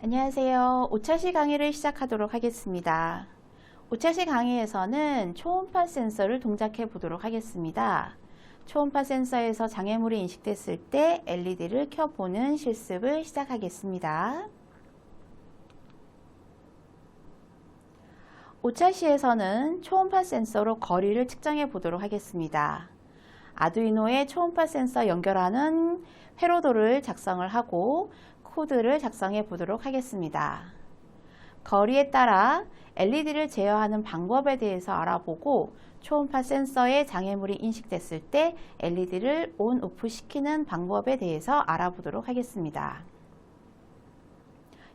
안녕하세요. 오차시 강의를 시작하도록 하겠습니다. 오차시 강의에서는 초음파 센서를 동작해 보도록 하겠습니다. 초음파 센서에서 장애물이 인식됐을 때 LED를 켜보는 실습을 시작하겠습니다. 오차시에서는 초음파 센서로 거리를 측정해 보도록 하겠습니다. 아두이노에 초음파 센서 연결하는 회로도를 작성을 하고 코드를 작성해 보도록 하겠습니다. 거리에 따라 LED를 제어하는 방법에 대해서 알아보고 초음파 센서에 장애물이 인식됐을 때 LED를 온, 오프 시키는 방법에 대해서 알아보도록 하겠습니다.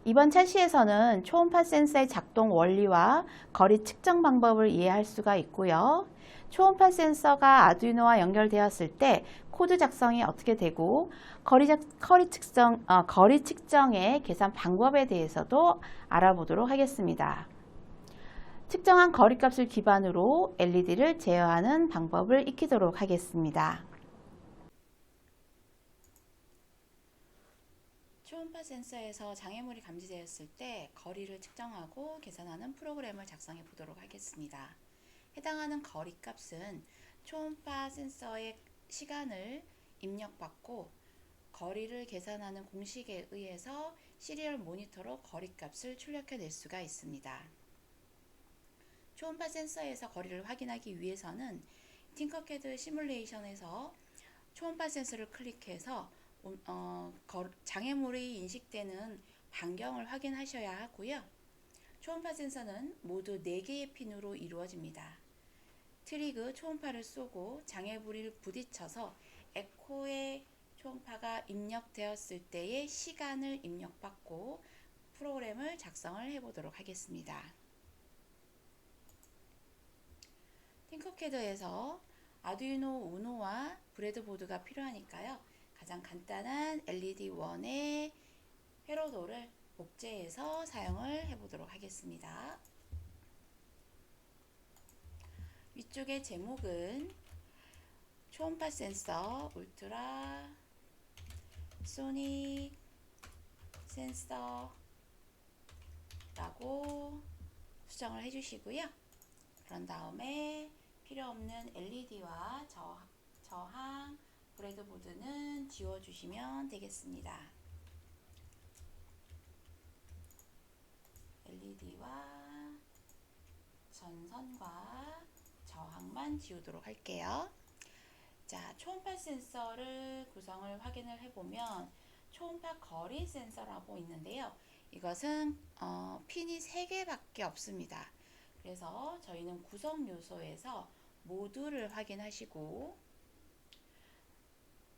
이번 차시에서는 초음파 센서의 작동 원리와 거리 측정 방법을 이해할 수가 있고요. 초음파 센서가 아두이노와 연결되었을 때 코드 작성이 어떻게 되고 거리 측정의 계산 방법에 대해서도 알아보도록 하겠습니다. 측정한 거리값을 기반으로 LED를 제어하는 방법을 익히도록 하겠습니다. 초음파 센서에서 장애물이 감지되었을 때 거리를 측정하고 계산하는 프로그램을 작성해 보도록 하겠습니다. 해당하는 거리값은 초음파 센서의 시간을 입력받고 거리를 계산하는 공식에 의해서 시리얼 모니터로 거리값을 출력해낼 수가 있습니다. 초음파 센서에서 거리를 확인하기 위해서는 팅커캐드 시뮬레이션에서 초음파 센서를 클릭해서 장애물이 인식되는 반경을 확인하셔야 하고요. 초음파 센서는 모두 4개의 핀으로 이루어집니다. 트리그 초음파를 쏘고 장애물이 부딪혀서 에코의 초음파가 입력되었을 때의 시간을 입력받고 프로그램을 작성을 해보도록 하겠습니다. 팅커캐드에서 아두이노 우노와 브레드보드가 필요하니까요. 가장 간단한 LED1의 회로도를 복제해서 사용을 해보도록 하겠습니다. 위쪽의 제목은 초음파 센서 울트라 소닉 센서라고 수정을 해주시고요. 그런 다음에 필요 없는 LED와 저항 브레드보드는 지워주시면 되겠습니다. LED와 전선과 저항만 지우도록 할게요. 자, 초음파 센서를 구성을 확인을 해보면 초음파 거리 센서라고 있는데요. 이것은 핀이 3개밖에 없습니다. 그래서 저희는 구성 요소에서 모듈을 확인하시고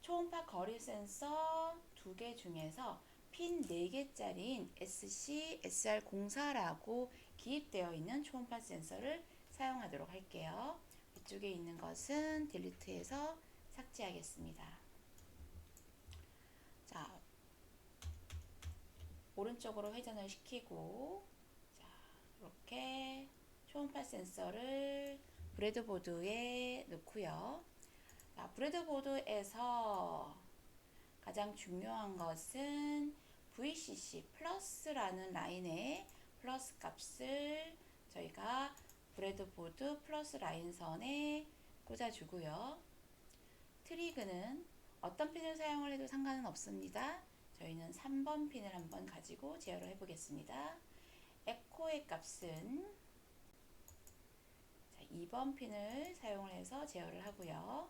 초음파 거리 센서 2개 중에서 핀 4개짜리인 SC SR04라고 기입되어 있는 초음파 센서를 사용하도록 할게요. 이쪽에 있는 것은 딜리트해서 삭제하겠습니다. 자, 오른쪽으로 회전을 시키고 자, 이렇게 초음파 센서를 브레드보드에 넣고요. 자, 브레드보드에서 가장 중요한 것은 VCC 플러스라는 라인의 플러스 값을 저희가 브레드보드 플러스 라인선에 꽂아주고요. 트리그는 어떤 핀을 사용을 해도 상관은 없습니다. 저희는 3번 핀을 한번 가지고 제어를 해보겠습니다. 에코의 값은 2번 핀을 사용을 해서 제어를 하고요.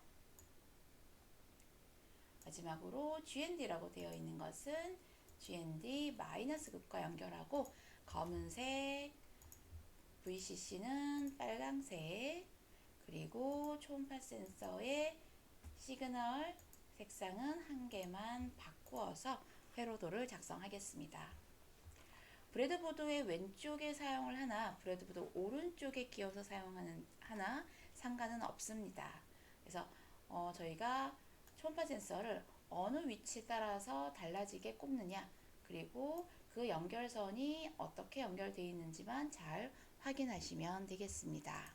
마지막으로 GND라고 되어 있는 것은 GND 마이너스 급과 연결하고 검은색, VCC는 빨강색, 그리고 초음파 센서의 시그널 색상은 한 개만 바꾸어서 회로도를 작성하겠습니다. 브레드보드의 왼쪽에 사용을 하나, 브레드보드 오른쪽에 끼워서 사용하는 하나 상관은 없습니다. 그래서 저희가 초음파 센서를 어느 위치에 따라서 달라지게 꼽느냐, 그리고 그 연결선이 어떻게 연결되어 있는지만 잘 확인하시면 되겠습니다.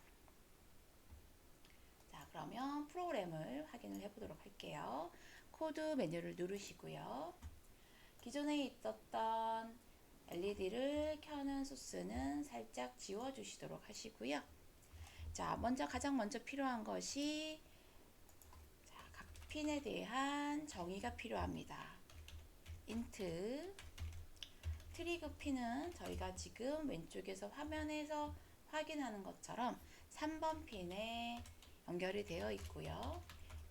자, 그러면 프로그램을 확인을 해보도록 할게요. 코드 메뉴를 누르시고요. 기존에 있었던 LED를 켜는 소스는 살짝 지워주시도록 하시고요. 자, 가장 먼저 필요한 것이 각 핀에 대한 정의가 필요합니다. 인트 트리그 핀은 저희가 지금 왼쪽에서 화면에서 확인하는 것처럼 3번 핀에 연결이 되어 있고요.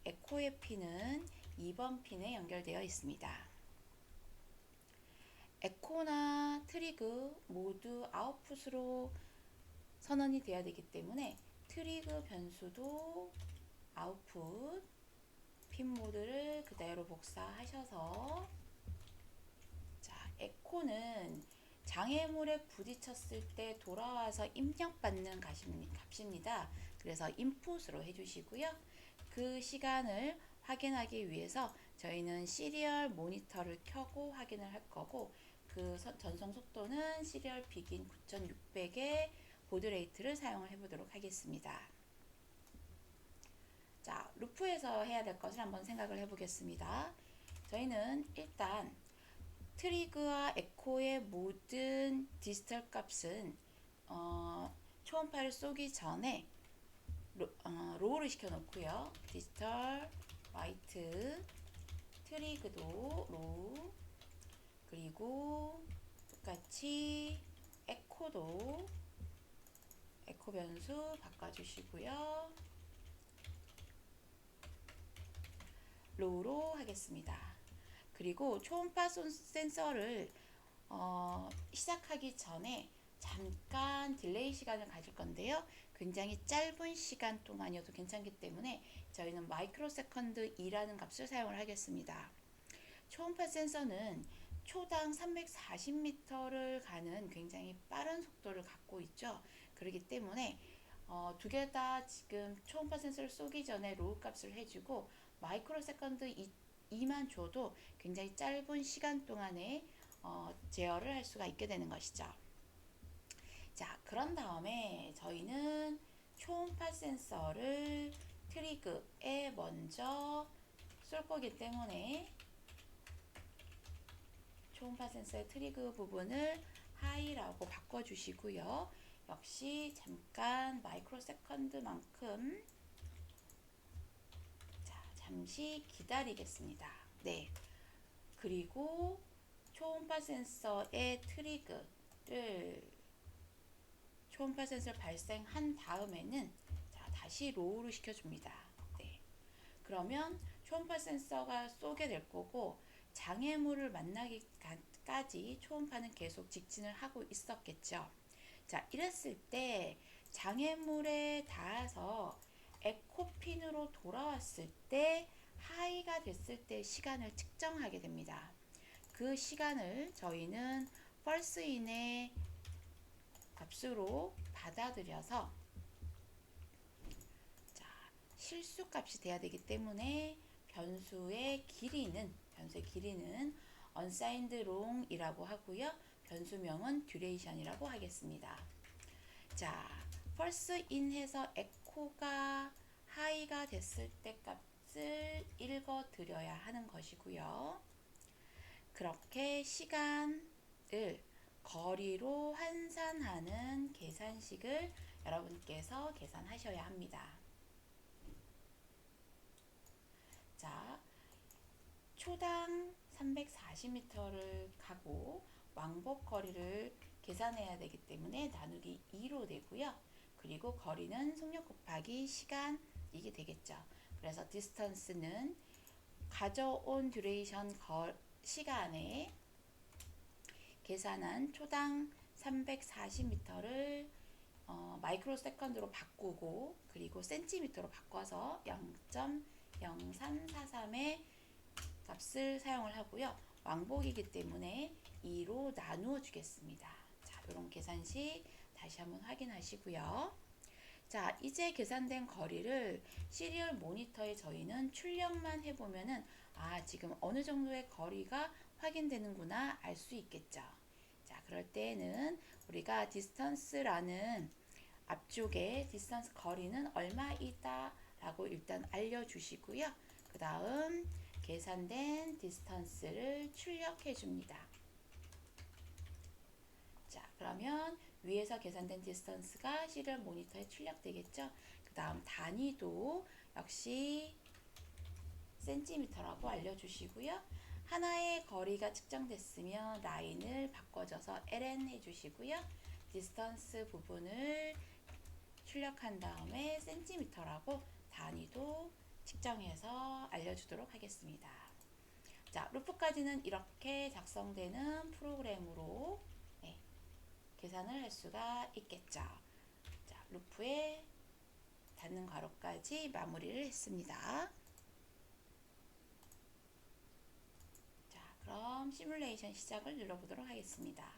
에코의 핀은 2번 핀에 연결되어 있습니다. 에코나 트리그 모두 아웃풋으로 선언이 되어야 되기 때문에 트리그 변수도 아웃풋 핀 모드를 그대로 복사하셔서, 자, 에코는 장애물에 부딪혔을 때 돌아와서 입력받는 값입니다. 그래서 인풋으로 해주시고요. 그 시간을 확인하기 위해서 저희는 시리얼 모니터를 켜고 확인을 할 거고, 그 전송 속도는 시리얼 비긴 9600의 보드레이트를 사용을 해보도록 하겠습니다. 자, 루프에서 해야 될 것을 한번 생각을 해보겠습니다. 저희는 일단 트리그와 에코의 모든 디지털 값은 초음파를 쏘기 전에 로우를 시켜 놓고요. 디지털 화이트 트리그도 로우, 그리고 똑같이 에코도 에코 변수 바꿔주시고요. 로우로 하겠습니다. 그리고 초음파 센서를 시작하기 전에 잠깐 딜레이 시간을 가질 건데요. 굉장히 짧은 시간 동안이어도 괜찮기 때문에 저희는 마이크로 세컨드 2라는 값을 사용을 하겠습니다. 초음파 센서는 초당 340m를 가는 굉장히 빠른 속도를 갖고 있죠. 그렇기 때문에 두 개 다 지금 초음파 센서를 쏘기 전에 로우 값을 해주고 마이크로 세컨드 2만 줘도 굉장히 짧은 시간 동안에 제어를 할 수가 있게 되는 것이죠. 자, 그런 다음에 저희는 초음파 센서를 트리그에 먼저 쏠 거기 때문에 초음파 센서의 트리그 부분을 하이라고 바꿔주시고요. 역시 잠깐 마이크로 세컨드만큼 잠시 기다리겠습니다. 네. 그리고 초음파 센서의 초음파 센서를 발생한 다음에는 다시 로우를 시켜줍니다. 네. 그러면 초음파 센서가 쏘게 될 거고 장애물을 만나기까지 초음파는 계속 직진을 하고 있었겠죠. 자, 이랬을 때 장애물에 닿아서 에코핀으로 돌아왔을 때 하이가 됐을 때 시간을 측정하게 됩니다. 그 시간을 저희는 펄스인의 값으로 받아들여서, 자, 실수값이 돼야 되기 때문에 변수의 길이는 unsigned long이라고 하고요. 변수명은 duration이라고 하겠습니다. 자, 펄스 인해서 에코가 하이가 됐을 때 값을 읽어 드려야 하는 것이고요. 그렇게 시간을 거리로 환산하는 계산식을 여러분께서 계산하셔야 합니다. 자, 초당 340m를 가고 왕복 거리를 계산해야 되기 때문에 나누기 2로 되고요. 그리고 거리는 속력 곱하기 시간, 이게 되겠죠. 그래서 디스턴스는 가져온 듀레이션 시간에 계산한 초당 340m를 마이크로 세컨드로 바꾸고, 그리고 센티미터로 바꿔서 0.0343의 값을 사용을 하고요. 왕복이기 때문에 2로 나누어 주겠습니다. 자, 이런 계산식 다시 한번 확인하시고요. 자, 이제 계산된 거리를 시리얼 모니터에 저희는 출력만 해보면은 지금 어느 정도의 거리가 확인되는구나 알 수 있겠죠. 자, 그럴 때는 우리가 디스턴스라는 앞쪽에 디스턴스 거리는 얼마이다 라고 일단 알려주시고요. 그 다음 계산된 디스턴스를 출력해 줍니다. 그러면 위에서 계산된 디스턴스가 시리얼 모니터에 출력되겠죠. 그 다음 단위도 역시 센티미터라고 알려주시고요. 하나의 거리가 측정됐으면 라인을 바꿔줘서 ln 해주시고요. 디스턴스 부분을 출력한 다음에 센티미터라고 단위도 측정해서 알려주도록 하겠습니다. 자, 루프까지는 이렇게 작성되는 프로그램으로 계산을 할 수가 있겠죠. 자, 루프에 닫는 괄호까지 마무리를 했습니다. 자, 그럼 시뮬레이션 시작을 눌러보도록 하겠습니다.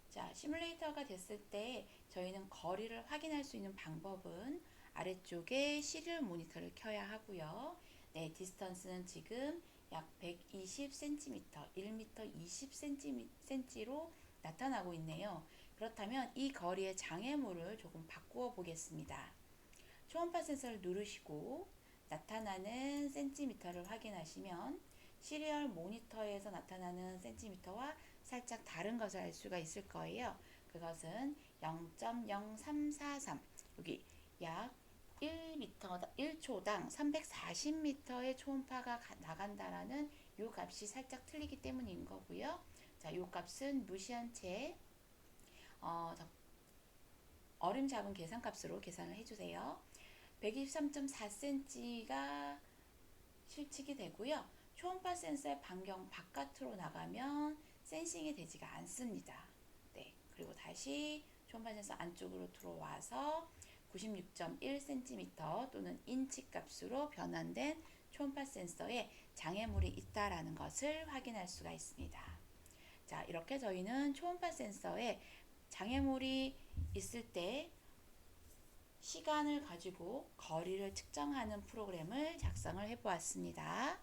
자, 시뮬레이터가 됐을 때 저희는 거리를 확인할 수 있는 방법은 아래쪽에 시리얼 모니터를 켜야 하고요. 네, 디스턴스는 지금 약 120cm, 1m 20cm로 나타나고 있네요. 그렇다면 이 거리의 장애물을 조금 바꾸어 보겠습니다. 초음파 센서를 누르시고 나타나는 센티미터를 확인하시면 시리얼 모니터에서 나타나는 센티미터와 살짝 다른 것을 알 수가 있을 거예요. 그것은 0.0343 여기 약 1초당 340m의 초음파가 나간다라는 이 값이 살짝 틀리기 때문인 거고요. 자, 이 값은 무시한 채 어림 잡은 계산값으로 계산을 해주세요. 123.4cm가 실측이 되고요. 초음파 센서의 반경 바깥으로 나가면 센싱이 되지가 않습니다. 네, 그리고 다시 초음파 센서 안쪽으로 들어와서 96.1cm 또는 인치 값으로 변환된 초음파 센서에 장애물이 있다라는 것을 확인할 수가 있습니다. 자, 이렇게 저희는 초음파 센서에 장애물이 있을 때 시간을 가지고 거리를 측정하는 프로그램을 작성을 해 보았습니다.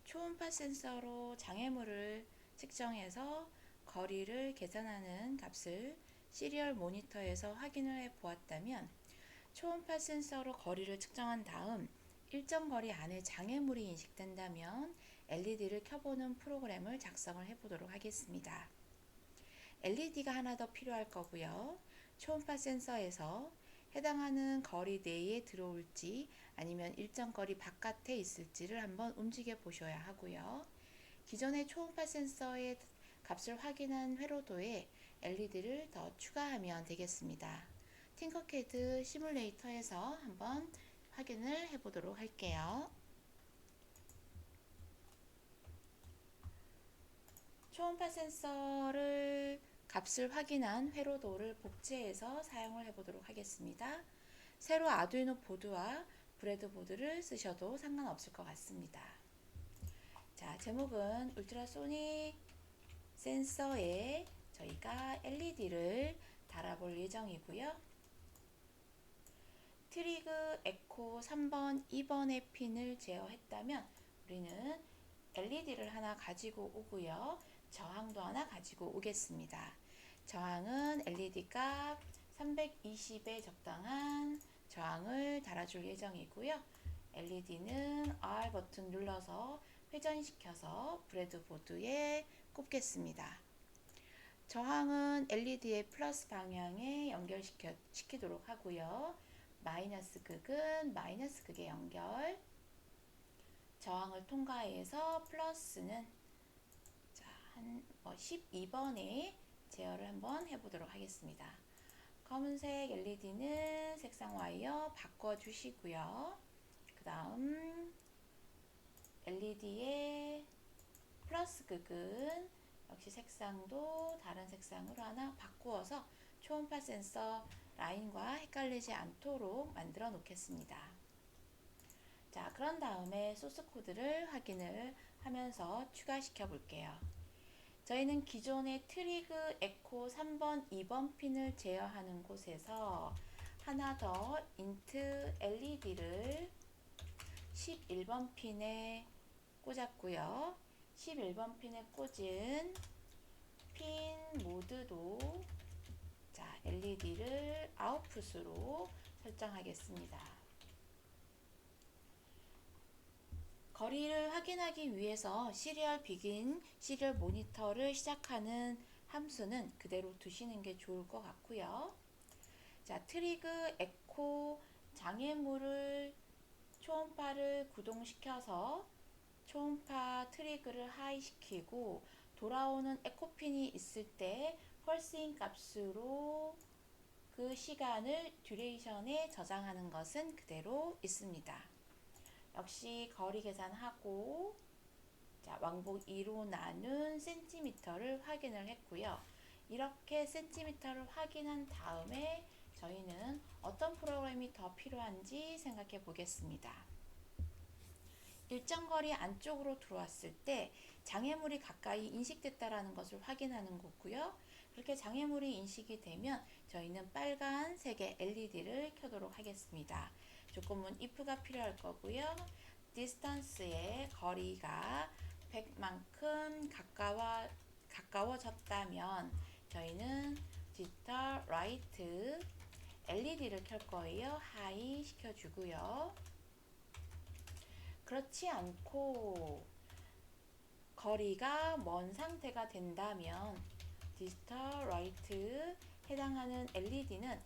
초음파 센서로 장애물을 측정해서 거리를 계산하는 값을 시리얼 모니터에서 확인을 해 보았다면 초음파 센서로 거리를 측정한 다음 일정 거리 안에 장애물이 인식된다면 LED를 켜보는 프로그램을 작성을 해 보도록 하겠습니다. LED가 하나 더 필요할 거고요. 초음파 센서에서 해당하는 거리 내에 들어올지 아니면 일정 거리 바깥에 있을지를 한번 움직여 보셔야 하고요. 기존의 초음파 센서의 값을 확인한 회로도에 LED를 더 추가하면 되겠습니다. 팅커캐드 시뮬레이터에서 한번 확인을 해 보도록 할게요. 초음파 센서를 값을 확인한 회로도를 복제해서 사용을 해 보도록 하겠습니다. 새로 아두이노 보드와 브레드보드를 쓰셔도 상관없을 것 같습니다. 자, 제목은 울트라소닉 센서에 저희가 LED를 달아볼 예정이고요. 트리그 에코 3번, 2번의 핀을 제어했다면 우리는 LED를 하나 가지고 오고요. 저항도 하나 가지고 오겠습니다. 저항은 LED 값 320에 적당한 저항을 달아줄 예정이고요. LED는 R 버튼 눌러서 회전시켜서 브레드보드에 꼽겠습니다. 저항은 LED의 플러스 방향에 연결시키도록 하고요. 마이너스 극은 마이너스 극에 연결. 저항을 통과해서 플러스는 자, 한 12번에 제어를 한번 해보도록 하겠습니다. 검은색 LED는 색상 와이어 바꿔주시고요. 그 다음 LED의 플러스 극은 역시 색상도 다른 색상으로 하나 바꾸어서 초음파 센서 라인과 헷갈리지 않도록 만들어 놓겠습니다. 자, 그런 다음에 소스 코드를 확인을 하면서 추가시켜 볼게요. 저희는 기존의 트리그 에코 3번, 2번 핀을 제어하는 곳에서 하나 더 인트 LED를 11번 핀에 꽂았고요. 11번 핀에 꽂은 핀 모드도 자, LED를 아웃풋으로 설정하겠습니다. 거리를 확인하기 위해서 시리얼 비긴, 시리얼 모니터를 시작하는 함수는 그대로 두시는 게 좋을 것 같고요. 자, 트리그 에코 장애물을 초음파를 구동시켜서 초음파 트리그를 하이 시키고 돌아오는 에코핀이 있을 때 펄스인 값으로 그 시간을 듀레이션에 저장하는 것은 그대로 있습니다. 역시 거리 계산하고 자, 왕복 2로 나눈 센티미터를 확인을 했고요. 이렇게 센티미터를 확인한 다음에 저희는 어떤 프로그램이 더 필요한지 생각해 보겠습니다. 일정 거리 안쪽으로 들어왔을 때 장애물이 가까이 인식됐다라는 것을 확인하는 거고요. 그렇게 장애물이 인식이 되면 저희는 빨간색의 LED를 켜도록 하겠습니다. 조건문 if가 필요할 거고요. distance의 거리가 100만큼 가까워졌다면 저희는 digital right LED를 켤 거예요. 하이 시켜주고요. 그렇지 않고 거리가 먼 상태가 된다면 디지털 라이트 해당하는 LED는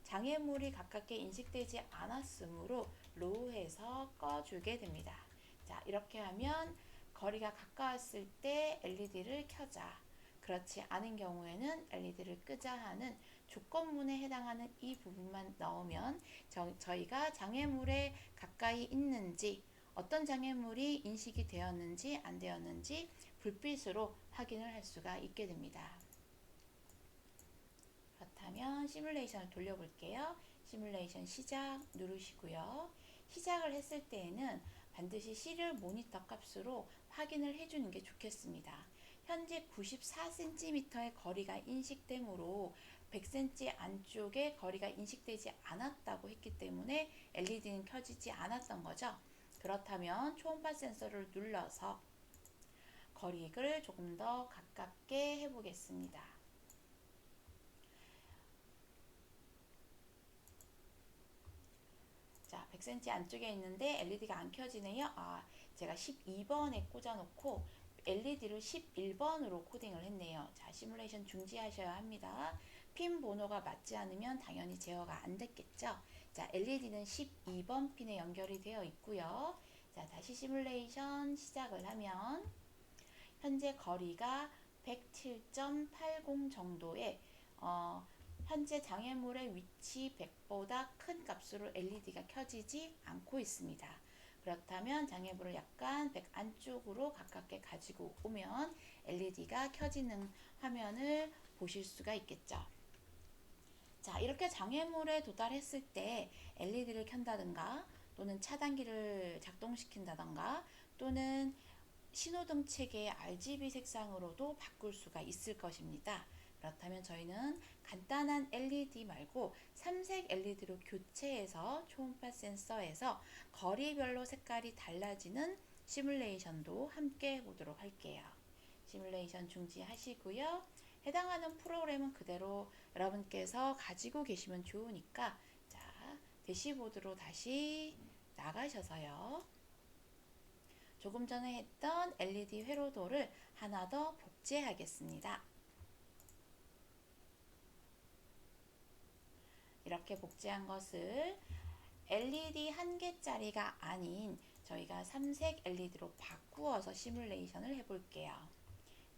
장애물이 가깝게 인식되지 않았으므로 로우해서 꺼주게 됩니다. 자, 이렇게 하면 거리가 가까웠을 때 LED를 켜자. 그렇지 않은 경우에는 LED를 끄자 하는 조건문에 해당하는 이 부분만 넣으면 저희가 장애물에 가까이 있는지 어떤 장애물이 인식이 되었는지 안 되었는지 불빛으로 확인을 할 수가 있게 됩니다. 그렇다면 시뮬레이션을 돌려볼게요. 시뮬레이션 시작 누르시고요. 시작을 했을 때에는 반드시 시리얼 모니터 값으로 확인을 해주는 게 좋겠습니다. 현재 94cm의 거리가 인식되므로 100cm 안쪽에 거리가 인식되지 않았다고 했기 때문에 LED는 켜지지 않았던 거죠. 그렇다면 초음파 센서를 눌러서 거리를 조금 더 가깝게 해보겠습니다. 자, 100cm 안쪽에 있는데 LED가 안 켜지네요. 제가 12번에 꽂아놓고 LED를 11번으로 코딩을 했네요. 자, 시뮬레이션 중지하셔야 합니다. 핀 번호가 맞지 않으면 당연히 제어가 안 됐겠죠. 자, LED는 12번 핀에 연결이 되어 있고요. 자, 다시 시뮬레이션 시작을 하면 현재 거리가 107.80 정도의 현재 장애물의 위치 100보다 큰 값으로 LED가 켜지지 않고 있습니다. 그렇다면 장애물을 약간 100 안쪽으로 가깝게 가지고 오면 LED가 켜지는 화면을 보실 수가 있겠죠. 자, 이렇게 장애물에 도달했을 때 LED를 켠다든가 또는 차단기를 작동시킨다든가 또는 신호등 체계의 RGB 색상으로도 바꿀 수가 있을 것입니다. 그렇다면 저희는 간단한 LED 말고 삼색 LED로 교체해서 초음파 센서에서 거리별로 색깔이 달라지는 시뮬레이션도 함께 해보도록 할게요. 시뮬레이션 중지하시고요. 해당하는 프로그램은 그대로 여러분께서 가지고 계시면 좋으니까 자, 대시보드로 다시 나가셔서요. 조금 전에 했던 LED 회로도를 하나 더 복제하겠습니다. 이렇게 복제한 것을 LED 한 개짜리가 아닌 저희가 삼색 LED로 바꾸어서 시뮬레이션을 해볼게요.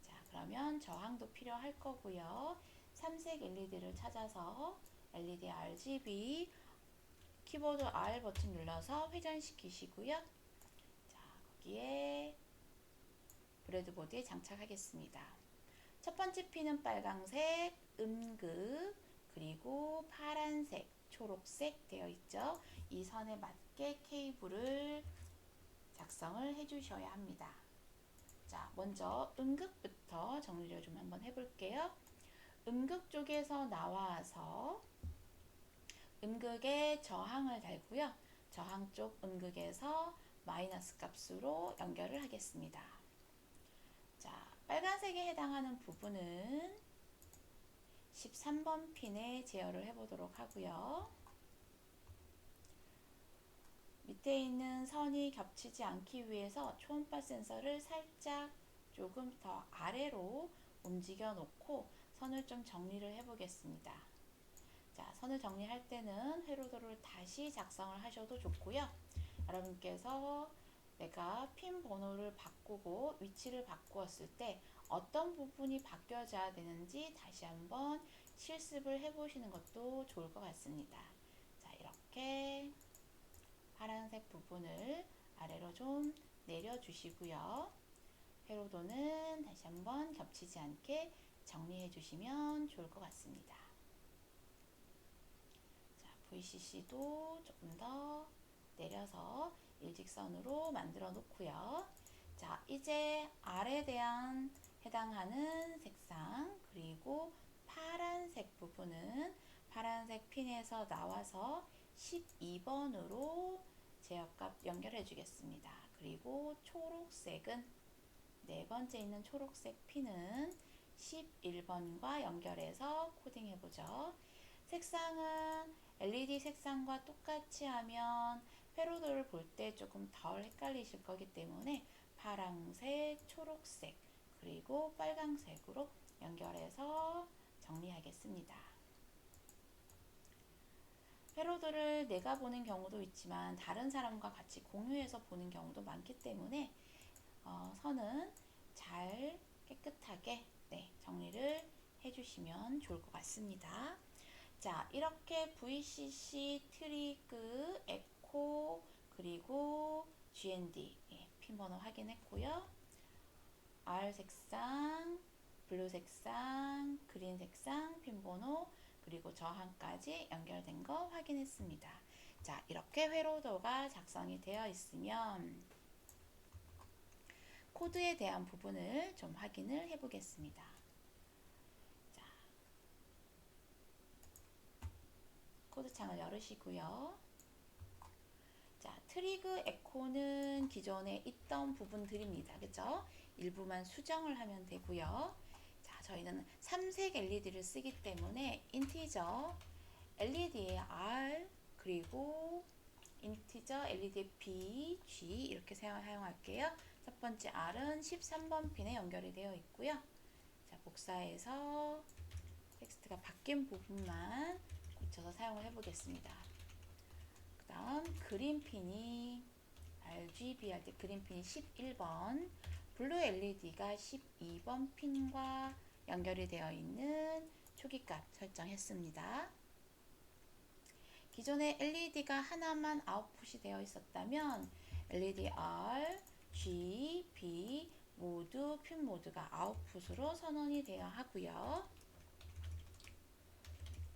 자, 그러면 저항도 필요할 거고요. 삼색 LED를 찾아서 LED RGB 키보드 R 버튼 눌러서 회전시키시고요. 자, 거기에 브레드보드에 장착하겠습니다. 첫 번째 핀은 빨강색, 음극, 그리고 파란색, 초록색 되어 있죠. 이 선에 맞게 케이블을 작성을 해주셔야 합니다. 자, 먼저 음극부터 정리를 좀 한번 해볼게요. 음극 쪽에서 나와서 음극에 저항을 달고요. 저항 쪽 음극에서 마이너스 값으로 연결을 하겠습니다. 자, 빨간색에 해당하는 부분은 13번 핀에 제어를 해보도록 하고요. 밑에 있는 선이 겹치지 않기 위해서 초음파 센서를 살짝 조금 더 아래로 움직여 놓고 선을 좀 정리를 해 보겠습니다. 자, 선을 정리할 때는 회로도를 다시 작성을 하셔도 좋고요. 여러분께서 내가 핀 번호를 바꾸고 위치를 바꾸었을 때 어떤 부분이 바뀌어져야 되는지 다시 한번 실습을 해 보시는 것도 좋을 것 같습니다. 자, 이렇게 파란색 부분을 아래로 좀 내려주시고요. 회로도는 다시 한번 겹치지 않게 정리해 주시면 좋을 것 같습니다. 자, VCC도 조금 더 내려서 일직선으로 만들어 놓고요. 자, 이제 R에 대한 해당하는 색상 그리고 파란색 부분은 파란색 핀에서 나와서 12번으로 제어값 연결해 주겠습니다. 그리고 초록색은 네 번째 있는 초록색 핀은 11번과 연결해서 코딩해 보죠. 색상은 LED 색상과 똑같이 하면 회로도를 볼 때 조금 덜 헷갈리실 거기 때문에 파란색, 초록색, 그리고 빨강색으로 연결해서 정리하겠습니다. 회로도를 내가 보는 경우도 있지만 다른 사람과 같이 공유해서 보는 경우도 많기 때문에 선은 잘 깨끗하게 정리를 해주시면 좋을 것 같습니다. 자, 이렇게 VCC, 트리그, 에코, 그리고 GND 핀 번호 확인했고요. R 색상, 블루 색상, 그린 색상, 핀 번호, 그리고 저항까지 연결된 거 확인했습니다. 자, 이렇게 회로도가 작성이 되어 있으면 코드에 대한 부분을 좀 확인을 해 보겠습니다. 자, 코드창을 열으시고요. 자, 트리그 에코는 기존에 있던 부분들입니다. 그죠? 일부만 수정을 하면 되고요. 자, 저희는 삼색 LED를 쓰기 때문에 인티저 LED의 R 그리고 인티저 LED의 B, G 이렇게 사용할게요. 첫 번째 R은 13번 핀에 연결이 되어 있고요. 자, 복사해서 텍스트가 바뀐 부분만 고쳐서 사용을 해보겠습니다. 그 다음 그린 핀이 RGB 할 때 그린 핀이 11번, 블루 LED가 12번 핀과 연결이 되어 있는 초기값 설정했습니다. 기존에 LED가 하나만 아웃풋이 되어 있었다면 LED R, G, B 모두 핀 모두가 아웃풋으로 선언이 되어야 하고요.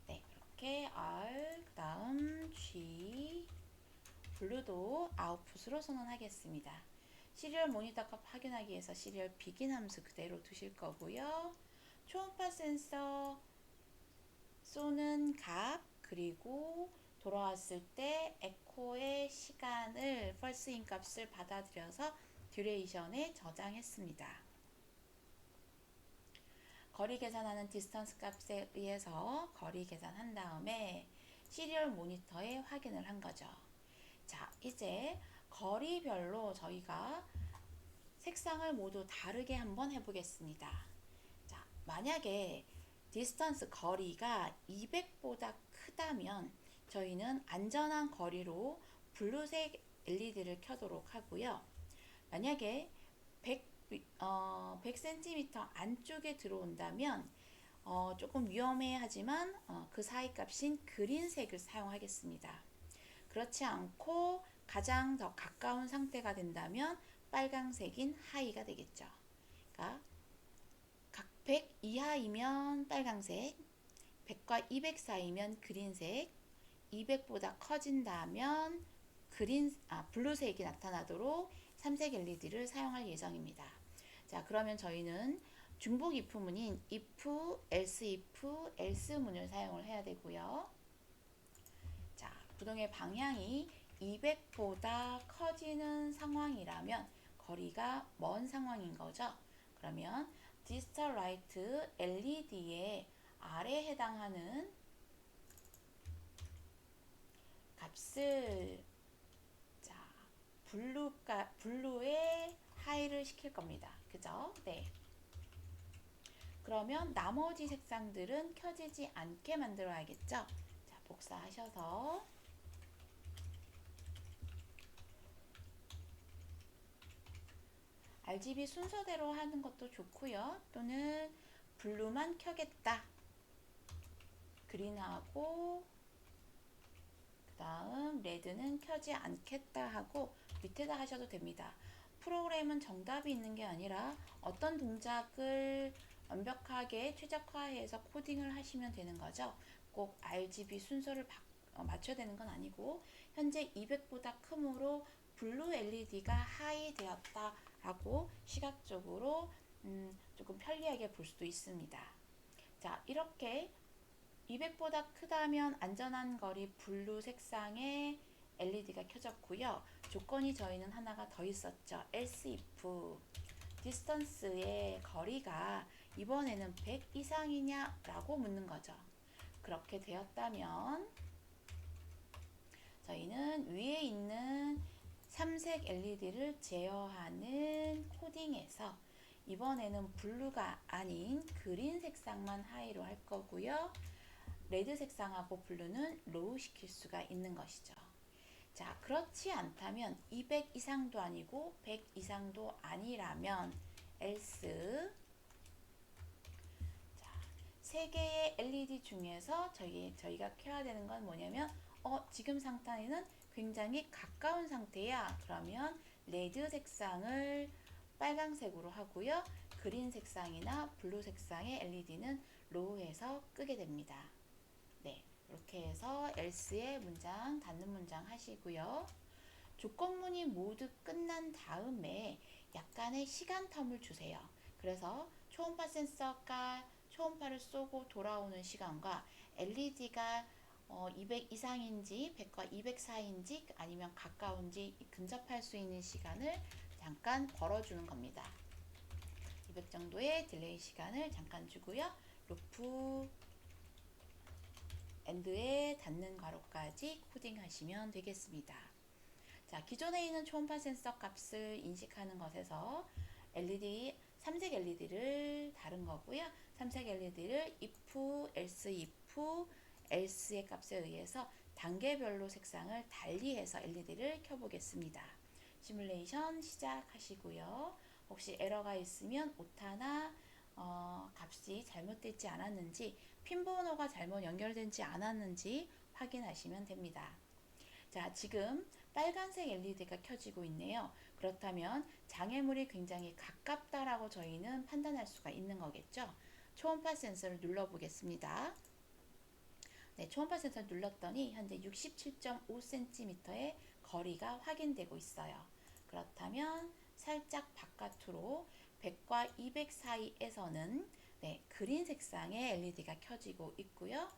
네, 이렇게 R, 그 다음 G, 블루도 아웃풋으로 선언하겠습니다. 시리얼 모니터 값 확인하기 위해서 시리얼 비긴 함수 그대로 두실 거고요. 초음파 센서 쏘는 값 그리고 돌아왔을 때 에코의 시간을 펄스 인 값을 받아들여서 듀레이션에 저장했습니다. 거리 계산하는 디스턴스 값에 의해서 거리 계산한 다음에 시리얼 모니터에 확인을 한 거죠. 자, 이제 거리별로 저희가 색상을 모두 다르게 한번 해보겠습니다. 자, 만약에 디스턴스 거리가 200보다 크다면 저희는 안전한 거리로 블루색 LED를 켜도록 하고요. 만약에 100cm 안쪽에 들어온다면 조금 위험해하지만 그 사이 값인 그린색을 사용하겠습니다. 그렇지 않고 가장 더 가까운 상태가 된다면 빨강색인 하이가 되겠죠. 그러니까 각 100 이하이면 빨강색, 100과 200 사이면 그린색, 200보다 커진다면 블루색이 나타나도록 삼색 LED를 사용할 예정입니다. 자, 그러면 저희는 중복 if문인 if, else if, else문을 사용을 해야 되고요. 자, 구동의 방향이 200보다 커지는 상황이라면 거리가 먼 상황인 거죠. 그러면 distal right LED의 R에 해당하는 값을 블루에 하이를 시킬 겁니다. 그죠? 네. 그러면 나머지 색상들은 켜지지 않게 만들어야겠죠? 자, 복사하셔서 RGB 순서대로 하는 것도 좋고요. 또는 블루만 켜겠다. 그린하고 그 다음 레드는 켜지 않겠다 하고 밑에다 하셔도 됩니다. 프로그램은 정답이 있는 게 아니라 어떤 동작을 완벽하게 최적화해서 코딩을 하시면 되는 거죠. 꼭 RGB 순서를 맞춰야 되는 건 아니고 현재 200보다 크므로 블루 LED가 하이 되었다 라고 시각적으로 조금 편리하게 볼 수도 있습니다. 자, 이렇게 200보다 크다면 안전한 거리 블루 색상의 LED가 켜졌고요. 조건이 저희는 하나가 더 있었죠. else if distance의 거리가 이번에는 100 이상이냐 라고 묻는 거죠. 그렇게 되었다면 저희는 위에 있는 삼색 LED를 제어하는 코딩에서 이번에는 블루가 아닌 그린 색상만 하이로 할 거고요. 레드 색상하고 블루는 로우 시킬 수가 있는 것이죠. 자, 그렇지 않다면 200 이상도 아니고 100 이상도 아니라면 else 자, 3개의 LED 중에서 저희가 켜야 되는 건 뭐냐면 지금 상태는 굉장히 가까운 상태야. 그러면 레드 색상을 빨강색으로 하고요. 그린 색상이나 블루 색상의 LED는 로우해서 끄게 됩니다. 네, 이렇게 해서 else의 문장, 닫는 문장 하시고요. 조건문이 모두 끝난 다음에 약간의 시간 텀을 주세요. 그래서 초음파 센서가 초음파를 쏘고 돌아오는 시간과 LED가 200 이상인지 100과 200 사이인지 아니면 가까운지 근접할 수 있는 시간을 잠깐 벌어주는 겁니다. 200 정도의 딜레이 시간을 잠깐 주고요. 루프 엔드에 닫는 괄호까지 코딩하시면 되겠습니다. 자, 기존에 있는 초음파 센서 값을 인식하는 것에서 삼색 LED를 다른 거고요. 삼색 LED를 if, else의 값에 의해서 단계별로 색상을 달리해서 LED를 켜보겠습니다. 시뮬레이션 시작하시고요. 혹시 에러가 있으면 오타나 값이 잘못되지 않았는지 핀 번호가 잘못 연결되지 않았는지 확인하시면 됩니다. 자, 지금 빨간색 LED가 켜지고 있네요. 그렇다면 장애물이 굉장히 가깝다라고 저희는 판단할 수가 있는 거겠죠. 초음파 센서를 눌러보겠습니다. 네, 초음파 센서를 눌렀더니 현재 67.5cm의 거리가 확인되고 있어요. 그렇다면 살짝 바깥으로 100과 200 사이에서는 그린 색상의 LED가 켜지고 있고요.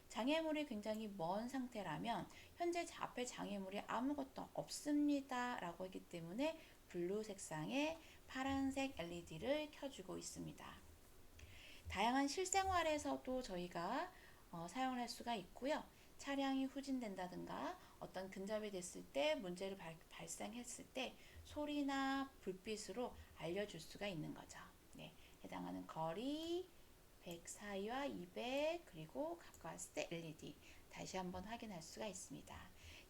장애물이 굉장히 먼 상태라면 현재 앞에 장애물이 아무것도 없습니다 라고 했기 때문에 블루 색상의 파란색 LED를 켜주고 있습니다. 다양한 실생활에서도 저희가 사용을 할 수가 있고요. 차량이 후진된다든가 어떤 근접이 됐을 때 문제를 발생했을 때 소리나 불빛으로 알려줄 수가 있는 거죠. 네, 해당하는 거리 100 사이와 200 그리고 가까웠을 때 LED 다시 한번 확인할 수가 있습니다.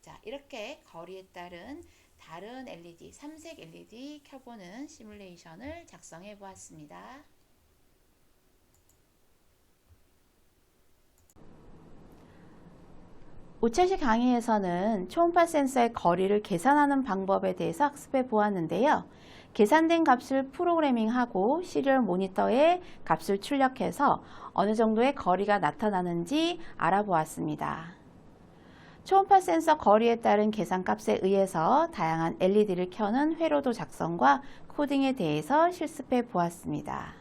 자, 이렇게 거리에 따른 다른 LED, 삼색 LED 켜보는 시뮬레이션을 작성해 보았습니다. 우체시 강의에서는 초음파 센서의 거리를 계산하는 방법에 대해서 학습해 보았는데요. 계산된 값을 프로그래밍하고 시리얼 모니터에 값을 출력해서 어느 정도의 거리가 나타나는지 알아보았습니다. 초음파 센서 거리에 따른 계산값에 의해서 다양한 LED를 켜는 회로도 작성과 코딩에 대해서 실습해 보았습니다.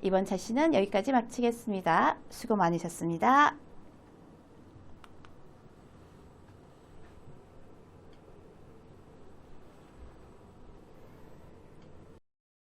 이번 차시는 여기까지 마치겠습니다. 수고 많으셨습니다.